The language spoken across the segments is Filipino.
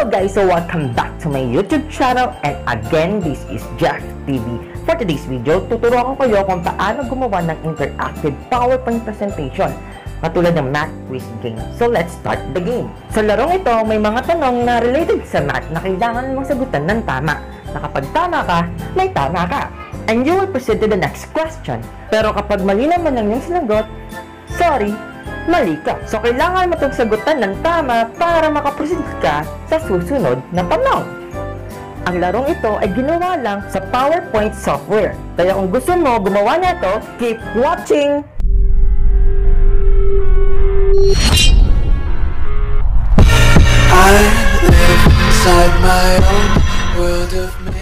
Hello guys, so welcome back to my YouTube channel, and again, this is Jack TV. For today's video, tuturuan ko kayo kung paano gumawa ng interactive PowerPoint presentation katulad ng math quiz game. So let's start the game. Sa larong ito, may mga tanong na related sa math na kailangan mong sagutan ng tama. Na kapag tama ka, may tama ka. And you will proceed to the next question. Pero kapag mali naman ang iyong sinagot, sorry, mali ka. So, kailangan mo itong sagutan ng tama para makaproceed ka sa susunod na tanong. Ang larong ito ay ginawa lang sa PowerPoint software. Kaya kung gusto mo gumawa na ito, keep watching! I live inside my own world of me.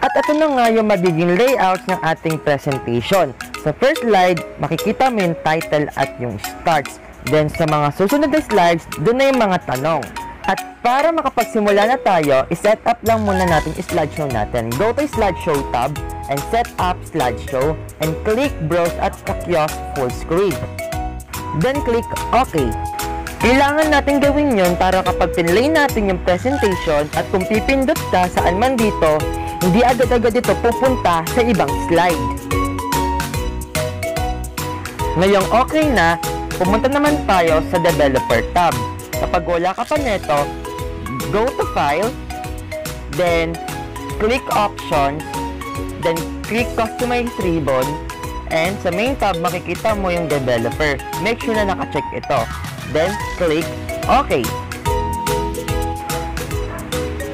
At ito na nga yung magiging layout ng ating presentation. Sa first slide, makikita mo yung title at yung starts. Then sa mga susunod na slides, doon na yung mga tanong. At para makapagsimula na tayo, iset up lang muna natin yung slideshow natin. Go to slideshow tab and set up slideshow and click browse at kiosk full screen. Then click OK. Kailangan natin gawin yun para kapag pinlay natin yung presentation at kung pipindot ka saan man dito, hindi agad-agad ito pupunta sa ibang slide. Ngayong okay na, pumunta naman tayo sa Developer tab. Kapag wala ka pa neto, go to File, then click Options, then click Customize Ribbon, and sa main tab makikita mo yung Developer. Make sure na naka-check ito. Then click OK.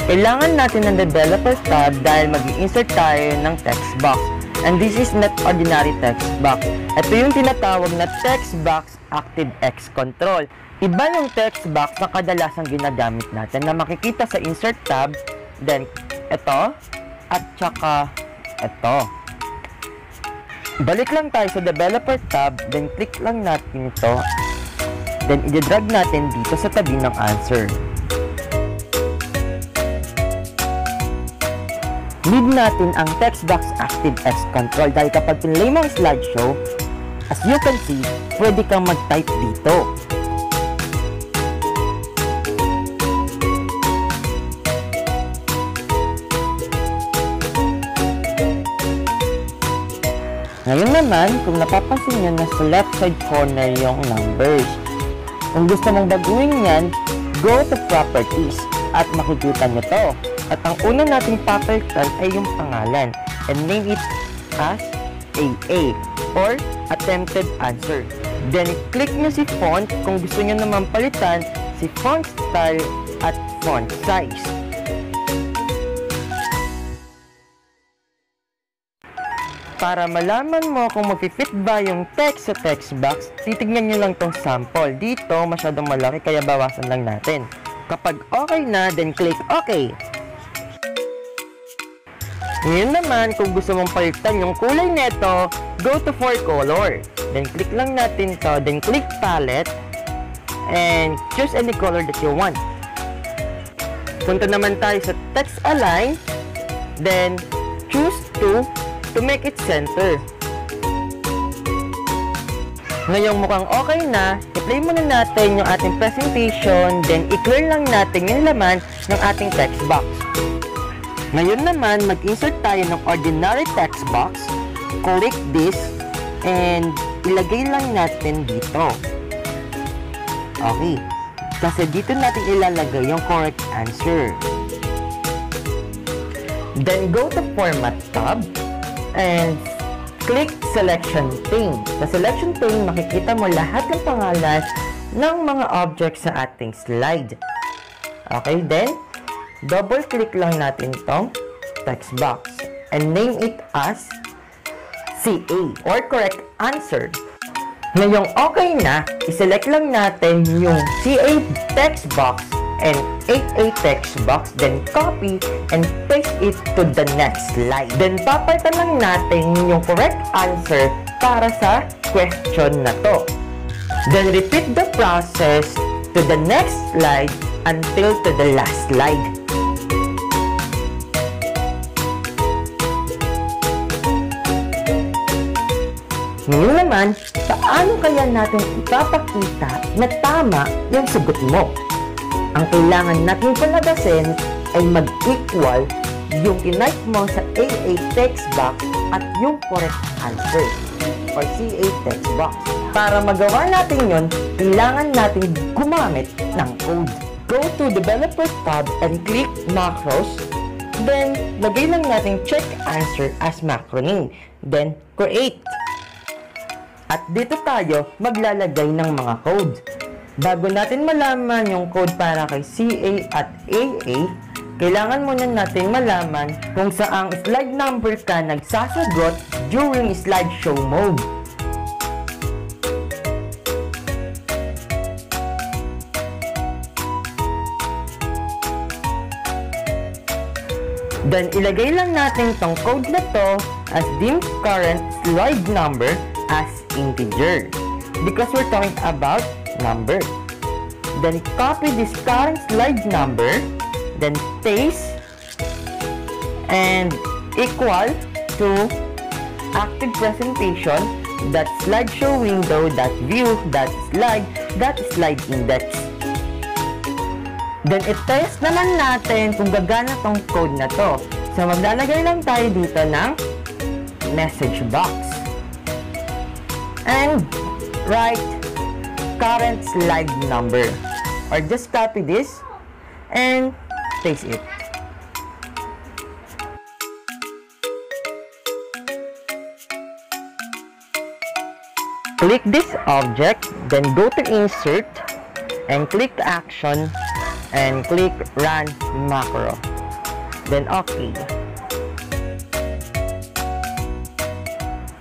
Kailangan natin ng Developer tab dahil mag-i-insert tayo ng text box. And this is not ordinary text box. Ito yung tinatawag na text box ActiveX Control. Iba yung text box na kadalasang ginagamit natin na makikita sa Insert tab, then ito, at saka ito. Balik lang tayo sa Developer tab, then click lang natin ito, then i-drag natin dito sa tabi ng answer. Need natin ang text box ActiveX Control dahil kapag pinlay mo ang slideshow, as you can see, pwede kang mag-type dito. Ngayon naman, kung napapansin nyo, nasa left side corner yung numbers. Kung gusto mong baguhin yan, go to Properties at makikita nyo to. At ang una nating papalitan ay yung pangalan and name it as AA or Attempted Answer. Then, click nyo si Font kung gusto nyo naman palitan si Font Style at Font Size. Para malaman mo kung mag-fit ba yung text sa text box, titignan nyo lang tong sample. Dito, masyadong malaki kaya bawasan lang natin. Kapag okay na, then click OK. Ngayon naman, kung gusto mong palitan yung kulay neto, go to for color. Then click lang natin to, then click palette and choose any color that you want. Punta naman tayo sa text align, then choose to make it center. Ngayong mukhang okay na, i-play muna natin yung ating presentation, then i-clear lang natin yung laman ng ating text box. Ngayon naman, mag-insert tayo ng ordinary text box. Click this and ilagay lang natin dito. Okay. Kasi dito natin ilalagay yung correct answer. Then go to Format tab and click Selection Pane. Sa Selection Pane, makikita mo lahat ng pangalan ng mga objects sa ating slide. Okay, then double click lang natin tong text box and name it as CA or correct answer. Ngayong okay na, iselect lang natin yung CA text box and 8A text box, then copy and paste it to the next slide. Then papalitan lang natin yung correct answer para sa question na to. Then repeat the process to the next slide until to the last slide. Ngayon naman, paano kaya natin ipapakita na tama yung sagot mo? Ang kailangan natin palabasin ay mag-equal yung kinike mo sa AA text box at yung correct answer or CA text box. Para magawa natin yon, kailangan natin gumamit ng code. Go to Developers tab and click Macros. Then, lagay lang natin check answer as macro name. Then, create. At dito tayo maglalagay ng mga code. Bago natin malaman yung code para kay CA at AA, kailangan muna natin malaman kung saang slide number ka nagsasagot during slideshow mode. Then, ilagay lang natin tong code na to as dim current slide number as integer because we're talking about number. Then, copy this current slide number, then paste and equal to active presentation that slideshow window that view that slide index. Then, i-test naman natin kung gagana tong code na to. So, maglalagay lang tayo dito ng message box. And, write current slide number. Or just copy this and paste it. Click this object, then go to Insert, and click Action, and click Run Macro. Then OK.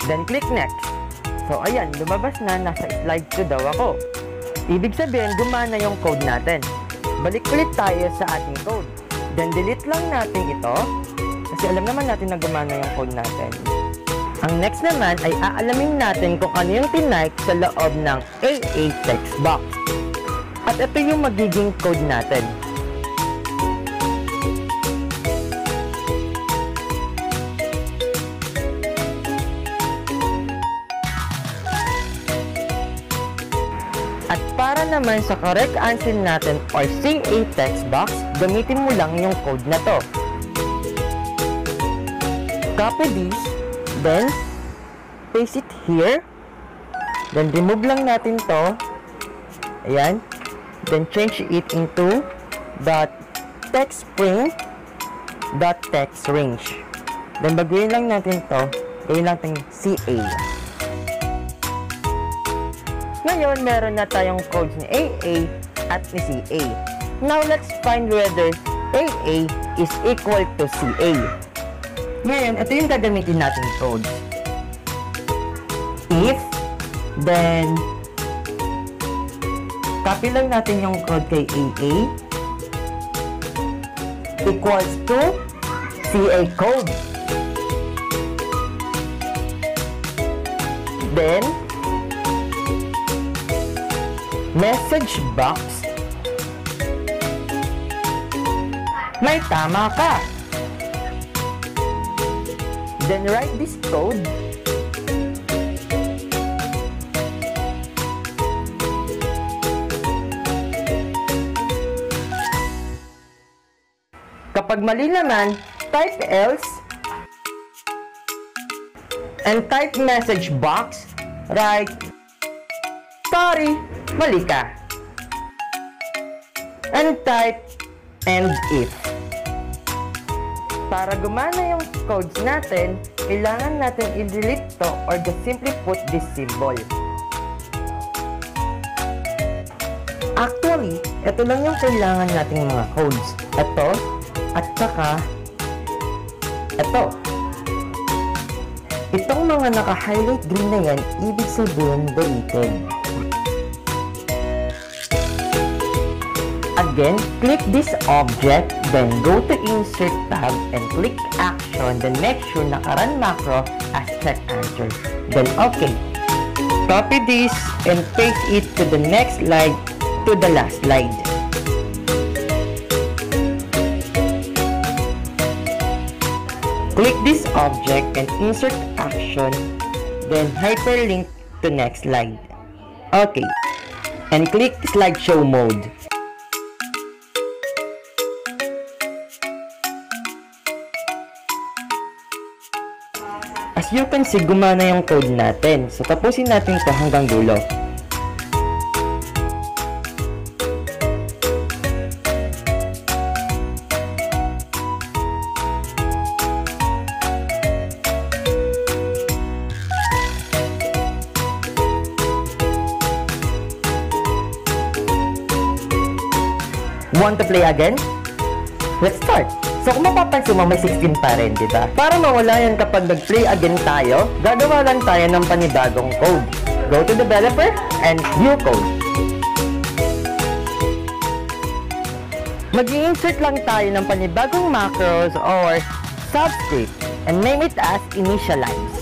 Then click Next. So ayan, lumabas na, nasa slide 2 daw ako. Ibig sabihin, gumana yung code natin. Balik ulit tayo sa ating code. Then delete lang natin ito, kasi alam naman natin na gumana yung code natin. Ang next naman ay aalamin natin kung ano yung tinike sa loob ng AA text box. At ito yung magiging code natin. At para naman sa correct answer natin or CA text box, gamitin mo lang yung code na to. Copy this, then paste it here. Then remove lang natin to. Ayan. Then change it into .textString.textRange. Then baguhin lang natin to. Gawin natin CA. Ngayon, meron na tayong codes ni AA at ni CA. Now, let's find whether AA is equal to CA. Ngayon, ito yung gagamitin natin codes. If, then, copy lang natin yung code kay AA equals to CA code. Then, message box, may tama ka. Then write this code. Kapag mali naman, type else and type message box, write, sorry, mali ka. And type and if. Para gumana yung codes natin, kailangan natin i-delete to or just simply put this symbol. Actually, ito lang yung kailangan nating mga codes. Ito, at saka ito. Itong mga naka-highlight green na yan, ibig sabihin deleted. Again, click this object, then go to Insert tab and click Action, then make sure naka-run macro as check answer. Then OK. Copy this and paste it to the next slide, to the last slide. Click this object and Insert Action, then hyperlink to next slide. Okay, and click slideshow mode. As you can see, gumana yung code natin. So, tapusin natin ito hanggang dulo. Want to play again? Let's start! So kung mapapansin mo, may 16 pa rin, diba? Para mawala yan kapag nag-play again tayo, gagawa lang tayo ng panibagong code. Go to developer and view code. Mag-i-insert lang tayo ng panibagong macros or subscript and name it as initialize.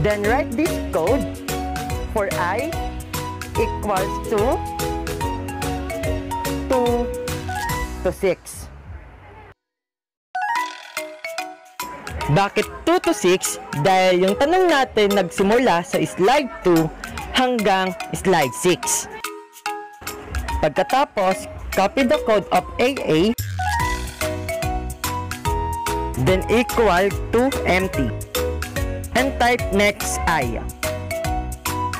Then write this code for I equals to 2 to 6. Bakit 2 to 6? Dahil yung tanong natin nagsimula sa slide 2 hanggang slide 6. Pagkatapos, copy the code of AA, then equal to empty, and type next I,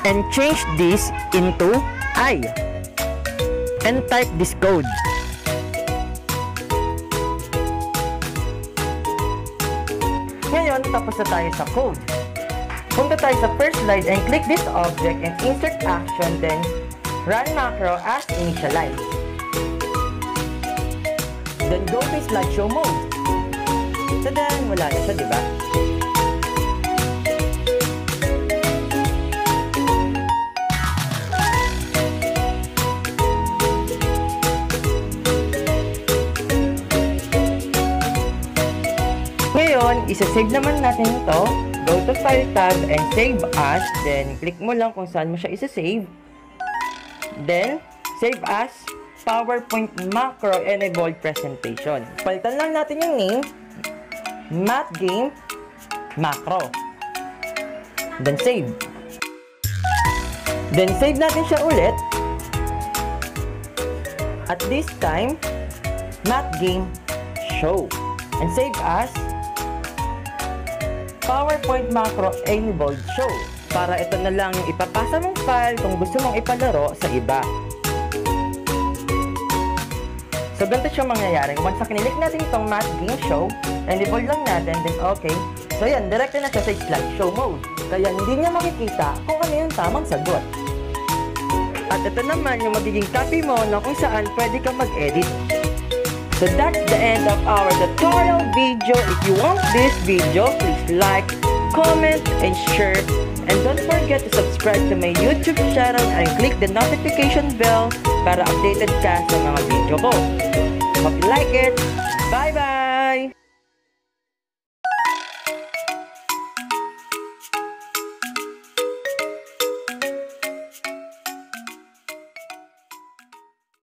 and change this into I, and type this code. Ngayon, tapos na tayo sa code. Punta tayo sa first slide and click this object and insert action, then run macro as initialize. Then go to slideshow mode. Tadan! Wala na siya, diba? Ngayon, isa-save naman natin ito. Go to File tab and Save As. Then, click mo lang kung saan mo siya isa-save. Then, Save As PowerPoint Macro Enabled Presentation. Palitan lang natin yung name. Math Game Macro. Then, save. Then, save natin siya ulit. At this time, Math Game Show. And save as PowerPoint Macro Enabled Show. Para ito na lang yung ipapasa mong file kung gusto mong ipalaro sa iba. So, ganito siya mangyayari. Once na kinilik natin itong Math Game Show, enable lang natin, then okay. So, yan, direct na siya sa slideshow mode. Kaya hindi niya makikita kung ano yung tamang sagot. At ito naman yung magiging copy mo na kung saan pwede kang mag-edit. So that's the end of our tutorial video. If you want this video, please like, comment, and share. And don't forget to subscribe to my YouTube channel and click the notification bell para updated ka sa mga video ko. Hope you like it. Bye-bye!